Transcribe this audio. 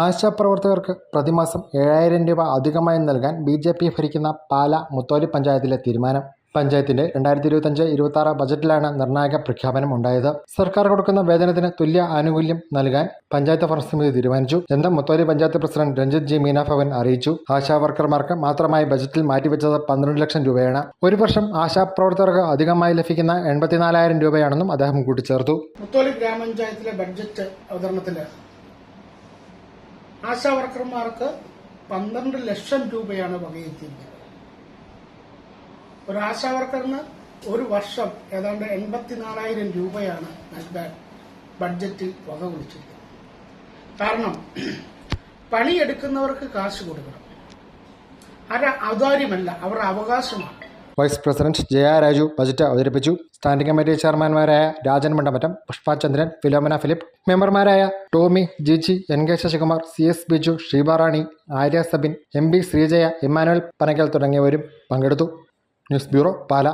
ആശാപ്രവർത്തകർക്ക് പ്രതിമാസം 7,000 രൂപ അധികമായി നൽകാൻ BJP ഭരിക്കുന്ന പാല മുത്തോലി പഞ്ചായത്തിലെ തീരുമാനം. പഞ്ചായത്തിന്റെ 2025-26 ബജറ്റിലാണ് നിർണായക പ്രഖ്യാപനം ഉണ്ടായത്. സർക്കാർ കൊടുക്കുന്ന വേതനത്തിന് തുല്യ ആനുകൂല്യം നൽകാൻ പഞ്ചായത്ത് ഭരണസമിതി തീരുമാനിച്ചു എന്ന് മുത്തോലി പഞ്ചായത്ത് പ്രസിഡന്റ് രഞ്ജിത്ത് ജി മീനാഭവൻ അറിയിച്ചു. ആശാ വർക്കർമാർക്ക് മാത്രമായി ബജറ്റിൽ മാറ്റിവെച്ചത് 12 ലക്ഷം രൂപയാണ്. ഒരു വർഷം ആശാപ്രവർത്തകർക്ക് അധികമായി ലഭിക്കുന്ന 84,000 രൂപയാണെന്നും അദ്ദേഹം കൂട്ടിച്ചേർത്തു. മുത്തോലി ഗ്രാമപഞ്ചായത്തിലെ ബഡ്ജറ്റ് അവതരണത്തിൽ ആശാ വർക്കർമാർക്ക് 12 ലക്ഷം രൂപയാണ് വകയിരുത്തിയിരിക്കുന്നത്. ഒരു ആശാ വർക്കറിന് ഒരു വർഷം ഏതാണ്ട് 84,000 രൂപയാണ് നൽകാൻ ബഡ്ജറ്റിൽ വക കുറിച്ചിരിക്കുന്നത്. കാരണം പണിയെടുക്കുന്നവർക്ക് കാശ് കൊടുക്കണം. അത് ഔദാര്യമല്ല, അവരുടെ അവകാശമാണ്. Vice president Jaya Raju budget അവതരിപ്പിച്ചു. സ്റ്റാൻഡിംഗ് കമ്മിറ്റി ചെയർമാൻമാരായ രാജൻ മണ്ഡമറ്റം, പുഷ്പ ചന്ദ്രൻ, ഫിലോമിന ഫിലിപ്പ്, മെമ്പർമാരായ Tomy, Jiji, NK Sasikumar, CS Biju, Sheebarani, Arya Sabin, MB Sreejaya, Immanuel Panakkal തുടങ്ങിയവരും പങ്കെടുത്തു. ന്യൂസ് ബ്യൂറോ, പാല.